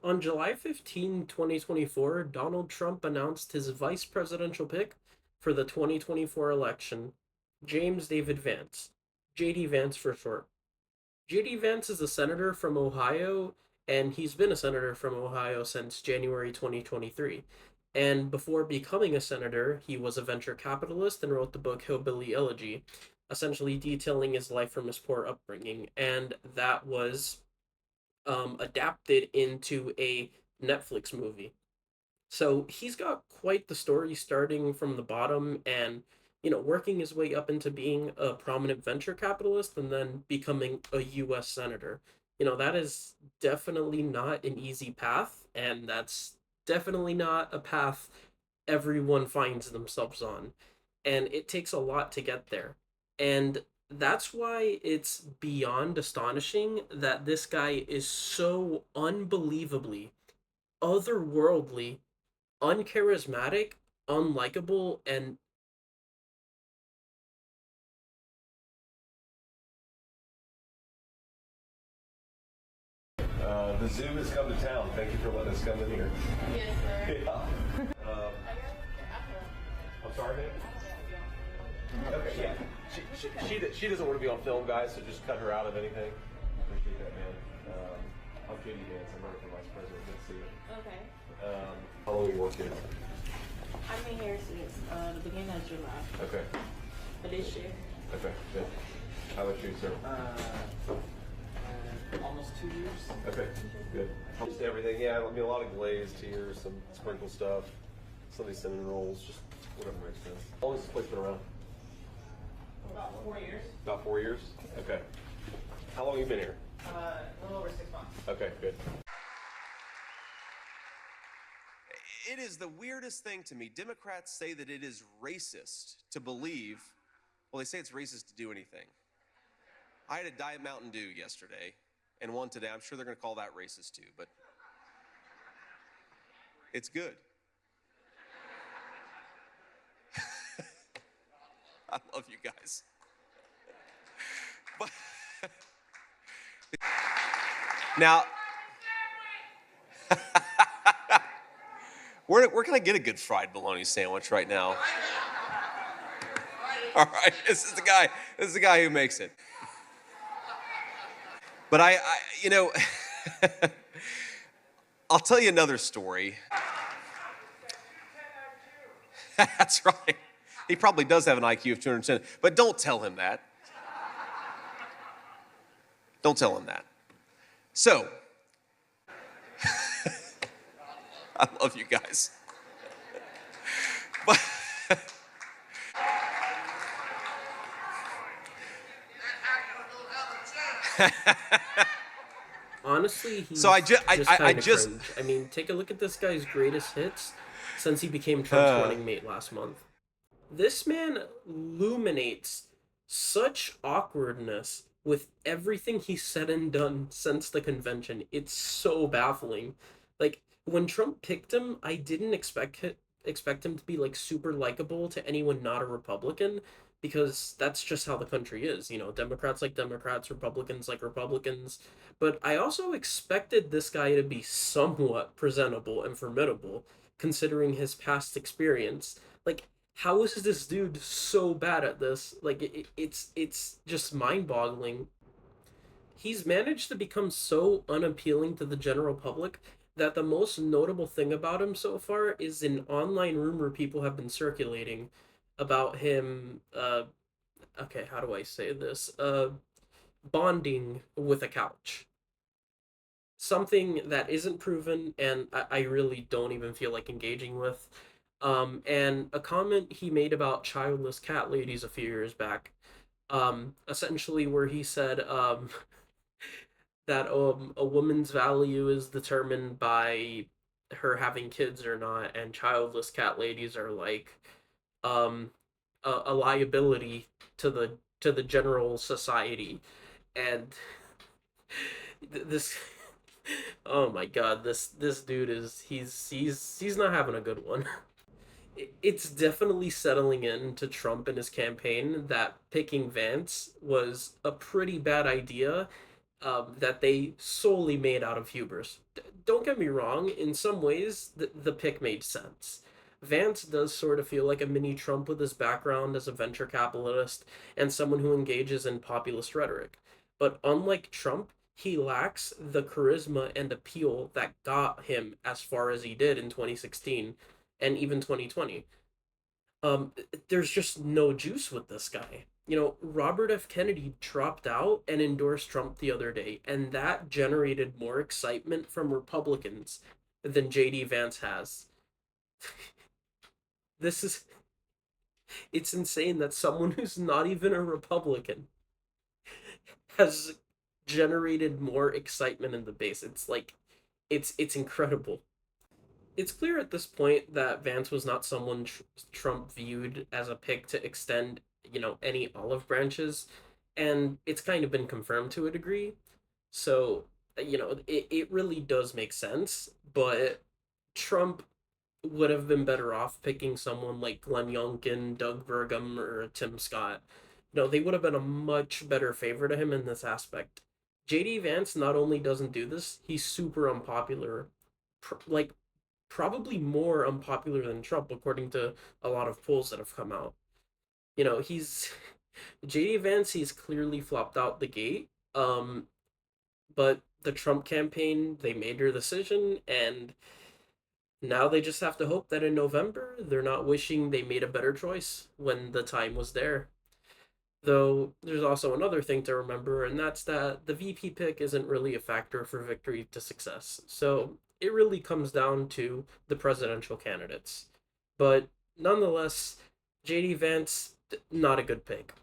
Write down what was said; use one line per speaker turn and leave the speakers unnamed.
On July 15, 2024, Donald Trump announced his vice presidential pick for the 2024 election, James David Vance, JD Vance for short. JD Vance is a senator from Ohio, and he's been a senator from Ohio since January 2023. And before becoming a senator, he was a venture capitalist and wrote the book Hillbilly Elegy, essentially detailing his life from his poor upbringing. And that was adapted into a Netflix movie. So he's got quite the story starting from the bottom and, working his way up into being a prominent venture capitalist and then becoming a US senator. That is definitely not an easy path, and that's definitely not a path everyone finds themselves on. And it takes a lot to get there. And that's why it's beyond astonishing that this guy is so unbelievably otherworldly, uncharismatic, unlikable, and
The zoo has come to town. Thank you for letting us come in here.
Yes, sir.
Yeah. Um, I'm sorry, man. Okay, yeah. She doesn't want to be on film, guys, so just cut her out of anything. Appreciate that, man. I'm JD Vance. I'm running for vice president. Good to see you.
Okay.
How long are you working?
I've been here since the beginning of July
Okay.
for this year.
Okay, good. How about you, sir?
Almost 2 years.
Okay, good. Just everything, yeah. I mean, a lot of glazed here, some sprinkle stuff, some of these cinnamon rolls, just whatever makes sense. How long has this place been around?
About 4 years.
About 4 years? Okay. How long have you been here?
A little over 6 months.
Okay, good.
It is the weirdest thing to me. Democrats say that it is racist to believe, well, they say it's racist to do anything. I had a Diet Mountain Dew yesterday and one today. I'm sure they're going to call that racist too, but it's good. I love you guys. But now, where can I get a good fried bologna sandwich right now? All right, this is the guy. This is the guy who makes it. But you know, I'll tell you another story. That's right. He probably does have an IQ of 210, but don't tell him that. Don't tell him that. So, I love you guys. But
honestly,
so
he's just
I
kind of
just
cringe. I mean, take a look at this guy's greatest hits since he became Trump's running mate last month. This man illuminates such awkwardness with everything he's said and done since the convention. It's so baffling. Like when Trump picked him, I didn't expect him to be like super likable to anyone not a Republican, because that's just how the country is. Democrats like Democrats, Republicans like Republicans. But I also expected this guy to be somewhat presentable and formidable, considering his past experience. Like, how is this dude so bad at this? Like, it's just mind-boggling. He's managed to become so unappealing to the general public that the most notable thing about him so far is an online rumor people have been circulating about him. Okay, how do I say this? Bonding with a couch. Something that isn't proven, and I really don't even feel like engaging with. And a comment he made about childless cat ladies a few years back, essentially where he said, that a woman's value is determined by her having kids or not, and childless cat ladies are like um a liability to the general society. And this oh my god, this dude is he's not having a good one. It's definitely settling in to Trump and his campaign that picking Vance was a pretty bad idea, that they solely made out of hubris. Don't get me wrong, in some ways, the pick made sense. Vance does sort of feel like a mini Trump with his background as a venture capitalist and someone who engages in populist rhetoric. But unlike Trump, he lacks the charisma and appeal that got him as far as he did in 2016 and even 2020. um there's just no juice with this guy. Robert F. Kennedy dropped out and endorsed Trump the other day, and that generated more excitement from Republicans than JD Vance has. This is It's insane that someone who's not even a Republican has generated more excitement in the base. It's like it's incredible. It's clear at this point that Vance was not someone Trump viewed as a pick to extend, any olive branches, and it's kind of been confirmed to a degree. So, it really does make sense, but Trump would have been better off picking someone like Glenn Youngkin, Doug Burgum, or Tim Scott. They would have been a much better favor to him in this aspect. JD Vance not only doesn't do this, he's super unpopular. Like, probably more unpopular than Trump, according to a lot of polls that have come out. He's JD Vance. He's clearly flopped out the gate. But the Trump campaign, they made their decision, and now they just have to hope that in November they're not wishing they made a better choice when the time was there. Though there's also another thing to remember, and that's that the VP pick isn't really a factor for victory to success. So it really comes down to the presidential candidates. But nonetheless, JD Vance, not a good pick.